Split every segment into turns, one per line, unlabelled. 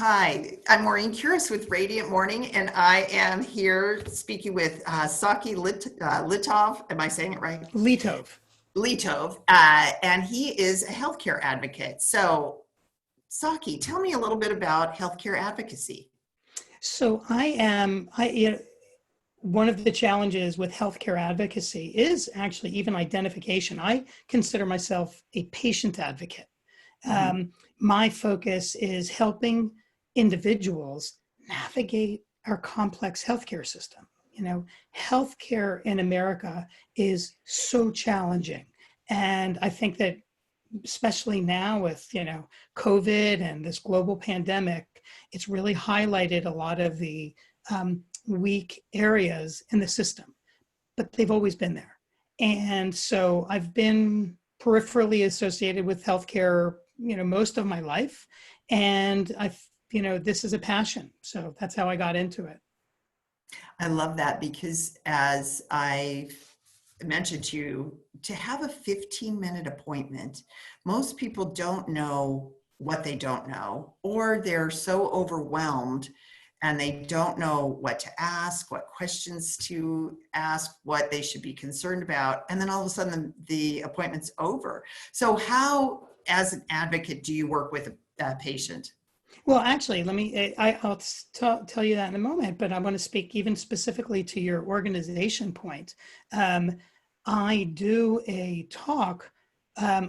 Hi, I'm Maureen Curis with Radiant Morning, and I am here speaking with Saki Litov. Am I saying it right?
Litov.
Litov, and he is a healthcare advocate. So, Saki, tell me a little bit about healthcare advocacy.
So one of the challenges with healthcare advocacy is actually even identification. I consider myself a patient advocate.
Mhm.
My focus is helping individuals navigate our complex healthcare system. Healthcare in America is so challenging. And I think that especially now with COVID and this global pandemic, it's really highlighted a lot of the weak areas in the system, but they've always been there. And so I've been peripherally associated with healthcare, most of my life, and this is a passion. So that's how I got into it.
I love that because, as I mentioned to you, to have a 15-minute appointment, most people don't know what they don't know, or they're so overwhelmed and they don't know what to ask, what questions to ask, what they should be concerned about. And then all of a sudden the appointment's over. So how, as an advocate, do you work with a patient?
Well, actually, I'll tell you that in a moment, but I want to speak even specifically to your organization point. Um, I do a talk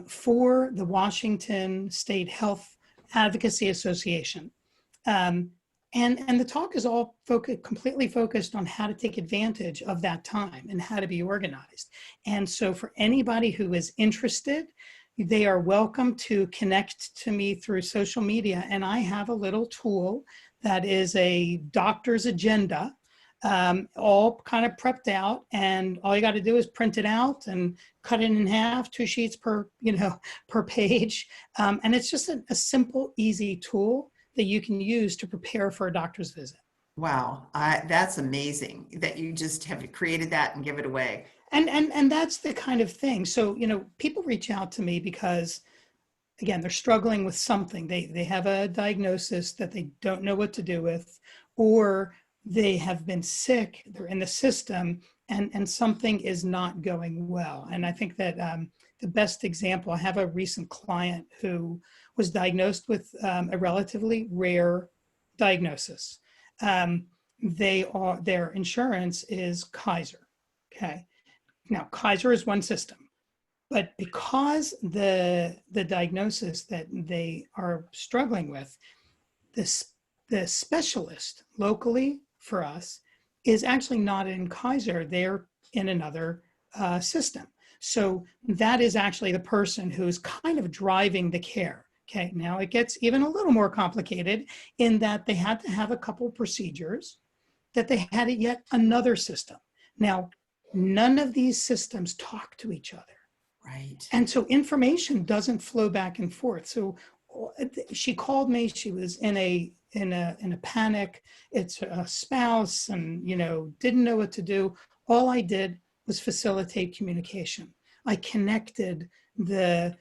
for the Washington State Health Advocacy Association. Um, and the talk is all completely focused on how to take advantage of that time and how to be organized. And so for anybody who is interested, they are welcome to connect to me through social media. And I have a little tool that is a doctor's agenda, all kind of prepped out. And all you got to do is print it out and cut it in half, 2 sheets per page. And it's just a simple, easy tool that you can use to prepare for a doctor's visit.
Wow, that's amazing that you just have created that and give it away.
And that's the kind of thing. So, people reach out to me because, again, they're struggling with something. They have a diagnosis that they don't know what to do with, or they have been sick, they're in the system, and something is not going well. And I think that the best example, I have a recent client who was diagnosed with a relatively rare diagnosis. Their insurance is Kaiser. Okay. Now, Kaiser is one system, but because the diagnosis that they are struggling with, this the specialist locally for us is actually not in Kaiser; they're in another system. So that is actually the person who's kind of driving the care. Okay, now it gets even a little more complicated in that they had to have a couple procedures that they had at yet another system. Now, none of these systems talk to each other.
Right.
And so information doesn't flow back and forth. So she called me, she was in a panic. It's a spouse and didn't know what to do. All I did was facilitate communication. I connected the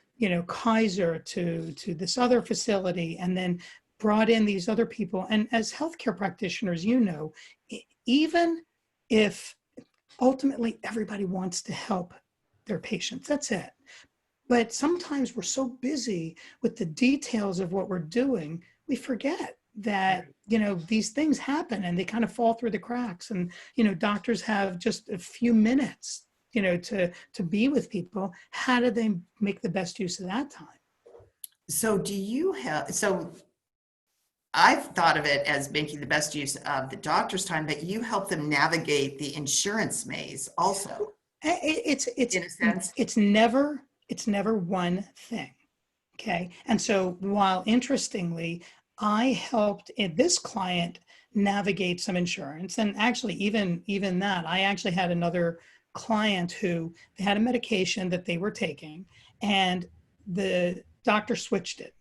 Kaiser to this other facility, and then brought in these other people. And as healthcare practitioners, even if ultimately everybody wants to help their patients, that's it. But sometimes we're so busy with the details of what we're doing, we forget that these things happen and they kind of fall through the cracks. And doctors have just a few minutes to be with people. How do they make the best use of that time?
So do you have, so I've thought of it as making the best use of the doctor's time, but you help them navigate the insurance maze also,
It's it's
in a sense.
it's never one thing. Okay. And so while interestingly, I helped this client navigate some insurance. And actually, even that, I actually had another client who they had a medication that they were taking, and the doctor switched it.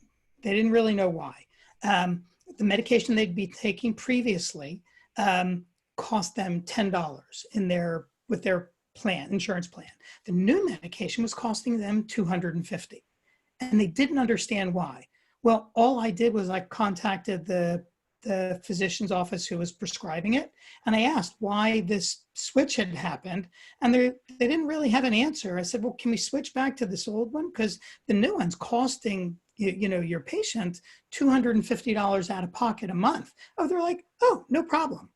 They didn't really know why. The medication they'd be taking previously cost them $10 with their insurance plan. The new medication was costing them $250. And they didn't understand why. Well, all I did was I contacted the physician's office who was prescribing it, and I asked why this switch had happened, and they didn't really have an answer. I said, well, can we switch back to this old one? Because the new one's costing your patient $250 out of pocket a month. Oh, they're like, oh, no problem.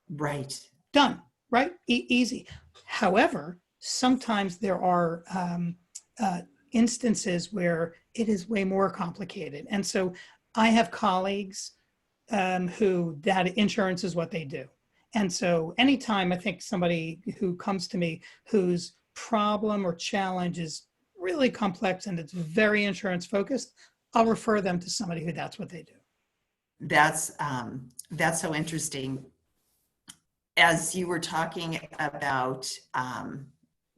Right.
Done, right? Easy. However, sometimes there are uh, instances where it is way more complicated. And so I have colleagues who that insurance is what they do. And so anytime I think somebody who comes to me whose problem or challenge is really complex and it's very insurance focused, I'll refer them to somebody who that's what they do.
That's so interesting. As you were talking about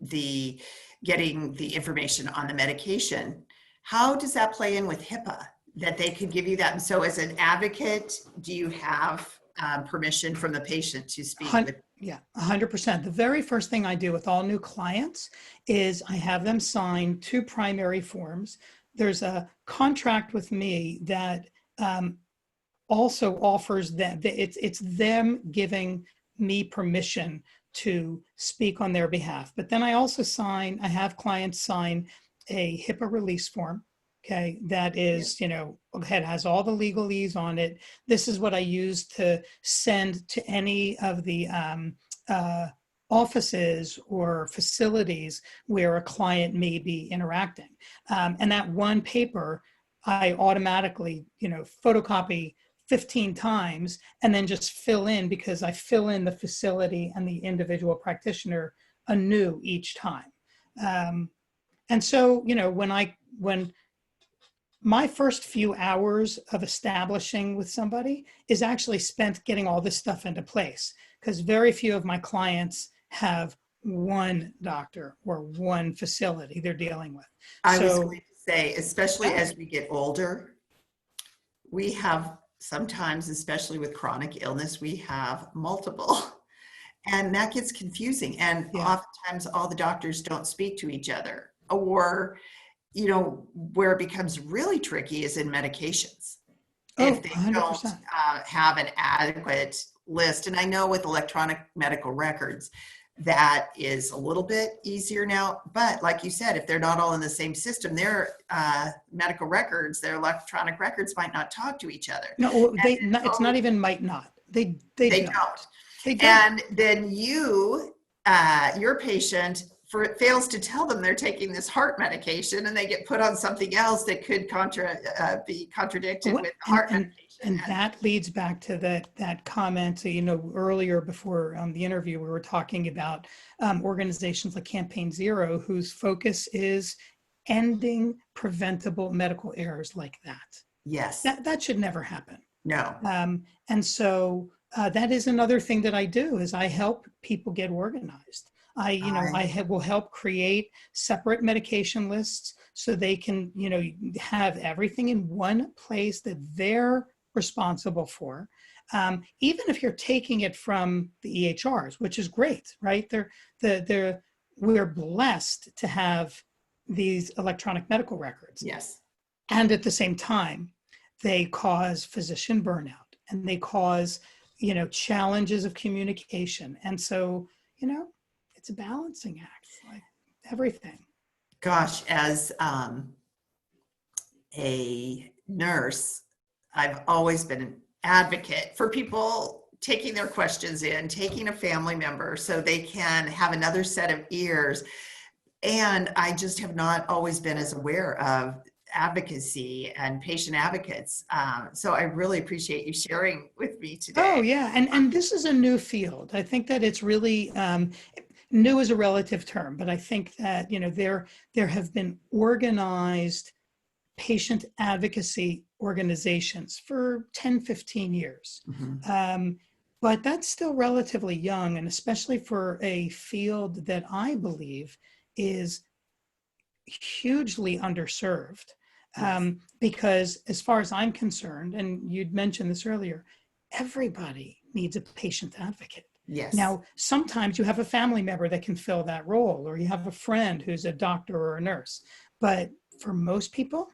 the getting the information on the medication, how does that play in with HIPAA, that they could give you that? And so as an advocate, do you have permission from the patient to speak with?
Yeah, 100%. The very first thing I do with all new clients is I have them sign 2 primary forms. There's a contract with me that also offers them, it's them giving me permission to speak on their behalf. But then I also I have clients sign a HIPAA release form. Okay, that is, it has all the legalese on it. This is what I use to send to any of the offices or facilities where a client may be interacting. And that one paper, I automatically, photocopy 15 times and then just fill in, because I fill in the facility and the individual practitioner anew each time. And so, when my first few hours of establishing with somebody is actually spent getting all this stuff into place, because very few of my clients have one doctor or one facility they're dealing with.
I was going to say, especially as we get older, we have sometimes, especially with chronic illness, we have multiple, and that gets confusing. And oftentimes all the doctors don't speak to each other, or where it becomes really tricky is in medications. If they
100%.
don't have an adequate list. And I know with electronic medical records, that is a little bit easier now. But like you said, if they're not all in the same system, their medical records, their electronic records might not talk to each other.
No, it's not even might not. They don't. They don't.
And then your patient fails to tell them they're taking this heart medication, and they get put on something else that could be contradicted with the heart medication.
And that leads back to that comment. So, earlier before the interview, we were talking about organizations like Campaign Zero, whose focus is ending preventable medical errors like that.
Yes.
That should never happen.
No.
And so that is another thing that I do, is I help people get organized. I will help create separate medication lists so they can, have everything in one place that they're responsible for. Even if you're taking it from the EHRs, which is great, right? We're blessed to have these electronic medical records.
Yes.
And at the same time, they cause physician burnout, and they cause, challenges of communication. And so, it's a balancing act, like everything.
Gosh, as a nurse, I've always been an advocate for people taking their questions in, taking a family member so they can have another set of ears. And I just have not always been as aware of advocacy and patient advocates. So I really appreciate you sharing with me today.
Oh, yeah. And this is a new field. I think that it's really, new is a relative term, but I think that, there have been organized patient advocacy organizations for 10, 15 years.
Mm-hmm.
But that's still relatively young, and especially for a field that I believe is hugely underserved.
Yes.
Because as far as I'm concerned, and you'd mentioned this earlier, everybody needs a patient advocate.
Yes.
Now, sometimes you have a family member that can fill that role, or you have a friend who's a doctor or a nurse. But for most people,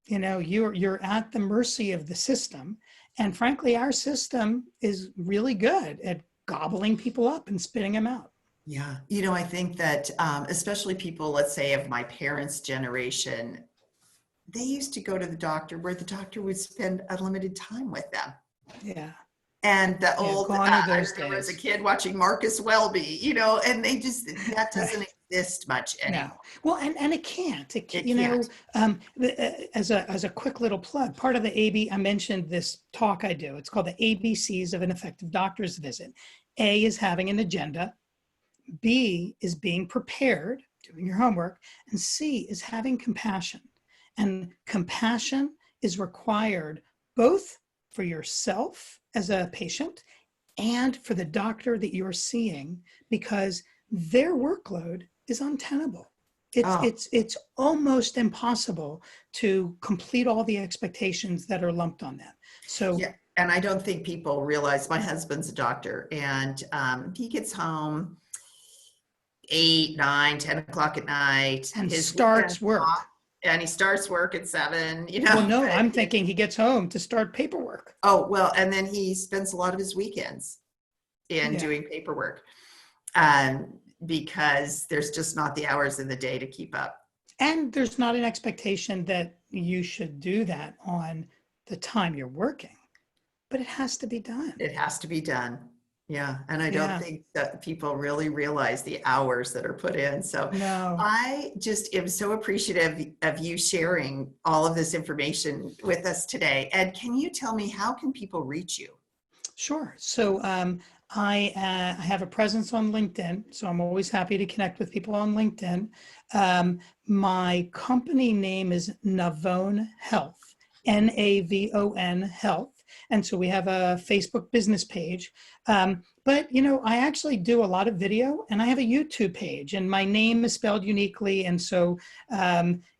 You know, you're at the mercy of the system. And frankly, our system is really good at gobbling people up and spitting them out.
Yeah. You know, I think that especially people, let's say of my parents' generation, they used to go to the doctor where the doctor would spend unlimited time with them.
Yeah.
And the
Yeah.
old,
Gone are
I
those
remember as a
days.
kid watching Marcus Welby, you know, and they just, that doesn't
Right.
exist much
No.
anymore.
Well, and it can't.
It
You
can't.
know, as a quick little plug, part of the AB, I mentioned this talk I do. It's called the ABCs of an effective doctor's visit. A is having an agenda. B is being prepared, doing your homework, and C is having compassion. And compassion is required both for yourself as a patient and for the doctor that you're seeing, because their workload is untenable.
Oh,
It's almost impossible to complete all the expectations that are lumped on them. So
yeah. And I don't think people realize my husband's a doctor and he gets home 8, 9, 10 o'clock at night.
and
His weekend's
starts
off
work.
and he starts work at 7, you
Well,
know,
no,
but
I'm thinking he gets home to start paperwork.
oh, well, and then he spends a lot of his weekends in
Yeah.
doing paperwork um, because there's just not the hours in the day to keep up.
And there's not an expectation that you should do that on the time you're working, but it has to be done.
It has to be done. Yeah. And I don't
Yeah.
think that people really realize the hours that are put in. So
No.
I just am so appreciative of you sharing all of this information with us today. And can you tell me, how can people reach you?
Sure. So I have a presence on LinkedIn, so I'm always happy to connect with people on LinkedIn. My company name is Navon Health, Navon Health, and so we have a Facebook business page. But you know, I actually do a lot of video, and I have a YouTube page, and my name is spelled uniquely, and so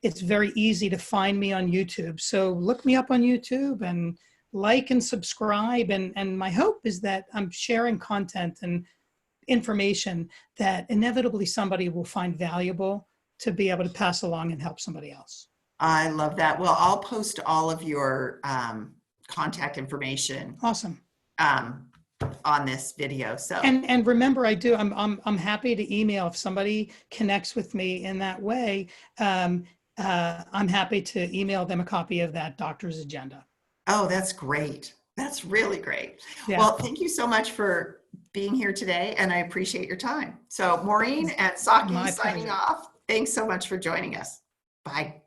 it's very easy to find me on YouTube. So look me up on YouTube and like and subscribe. And my hope is that I'm sharing content and information that inevitably somebody will find valuable to be able to pass along and help somebody else.
I love that. Well, I'll post all of your contact information
Awesome.
um, on this video. So,
And remember, I'm happy to email if somebody connects with me in that way. I'm happy to email them a copy of that doctor's agenda.
oh, that's great. That's really great.
Yeah,
Well, thank you so much for being here today, and I appreciate your time. So, Maureen and Saki
my
signing
pleasure.
off. Thanks so much for joining us. Bye.